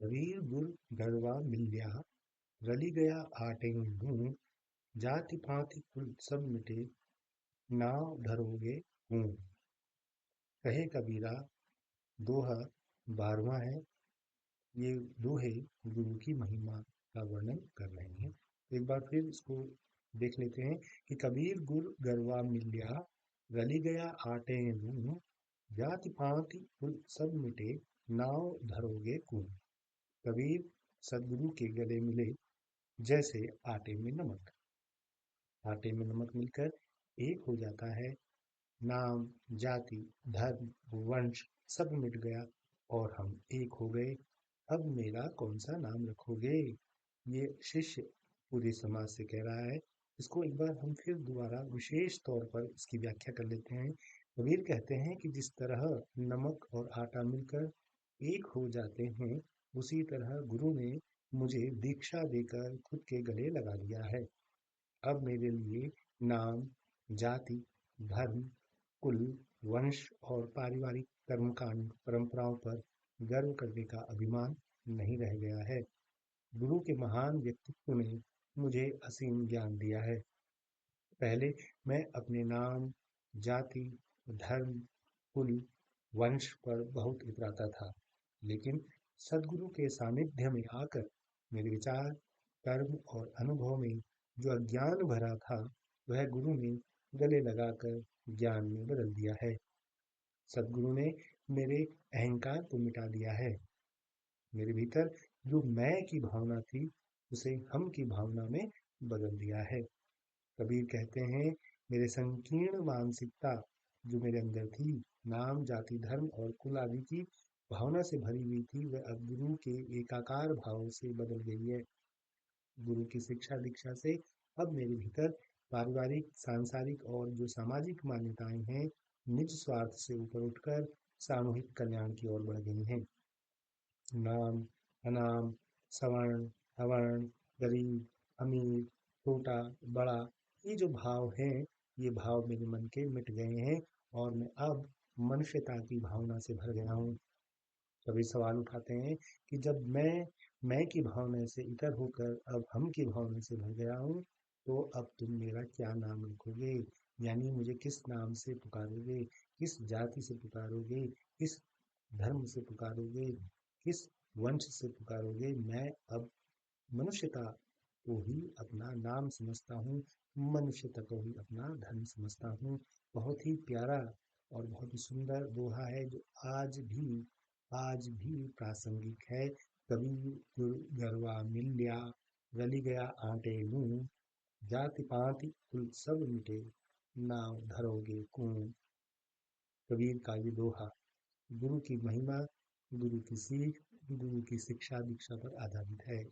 कबीर गुर गरवा मिल्या, रली गया आटे हूँ, जाति पाति कुल सब मिटे, नाव धरोगे हूँ। कहे कबीरा, दोहा 12वां है। ये दोहे गुरु की महिमा का वर्णन कर रहे हैं। एक बार फिर इसको देख लेते हैं कि कबीर गुर गरवा मिल्या, रली गया आटे हूँ, जाति पाति कुल सब मिटे, नाव धरोगे कून। कबीर सदगुरु के गले मिले जैसे आटे में नमक। आटे में नमक मिलकर एक हो जाता है। नाम, जाति, धर्म, वंश सब मिट गया और हम एक हो गए। अब मेरा कौन सा नाम रखोगे? ये शिष्य पूरे समाज से कह रहा है। इसको एक बार हम फिर दोबारा विशेष तौर पर इसकी व्याख्या कर लेते हैं। कबीर कहते हैं कि जिस तरह नमक और आटा मिलकर एक हो जाते हैं, उसी तरह गुरु ने मुझे दीक्षा देकर खुद के गले लगा लिया है। अब मेरे लिए नाम, जाति, धर्म, कुल, वंश और पारिवारिक कर्मकांड परंपराओं पर गर्व करने का अभिमान नहीं रह गया है। गुरु के महान व्यक्तित्व ने मुझे असीम ज्ञान दिया है। पहले मैं अपने नाम, जाति, धर्म, कुल, वंश पर बहुत इतराता था, लेकिन सदगुरु के सानिध्य में आकर मेरे विचार, कर्म और अनुभव में जो अज्ञान भरा था, वह गुरु ने गले लगाकर ज्ञान में बदल दिया है। सदगुरु ने मेरे अहंकार को मिटा दिया है। मेरे भीतर जो मैं की भावना थी, उसे हम की भावना में बदल दिया है। कबीर कहते हैं, मेरे संकीर्ण मानसिकता जो मेरे अंदर थी, नाम, जाति, धर्म और कुल आदि की भावना से भरी हुई थी, वह अब गुरु के एकाकार भाव से बदल गई है। गुरु की शिक्षा दीक्षा से अब मेरे भीतर पारिवारिक, सांसारिक और जो सामाजिक मान्यताएं हैं, निज स्वार्थ से ऊपर उठकर सामूहिक कल्याण की ओर बढ़ गई हैं। नाम, अनाम, सवर्ण, अवर्ण, गरीब, अमीर, छोटा, बड़ा, ये जो भाव हैं, ये भाव मेरे मन के मिट गए हैं और मैं अब मनुष्यता की भावना से भर गया हूँ। कभी सवाल उठाते हैं कि जब मैं की भावना से इतर होकर अब हम की भावना से भर गया हूँ, तो अब तुम मेरा क्या नाम रखोगे? यानी मुझे किस नाम से पुकारोगे? किस जाति से पुकारोगे? किस धर्म से पुकारोगे? किस वंश से पुकारोगे? मैं अब मनुष्यता को ही अपना नाम समझता हूँ, मनुष्यता को ही अपना धर्म समझता हूँ। बहुत ही प्यारा और बहुत ही सुंदर दोहा है, जो आज भी प्रासंगिक है। कबीर गुर गरवा मिल्या, रली गया आटे मुँह, जाति पाति कुल सब मिटे, नाव धरोगे कून। कबीर का ये दोहा गुरु की महिमा, गुरु की सीख, गुरु की शिक्षा दीक्षा पर आधारित है।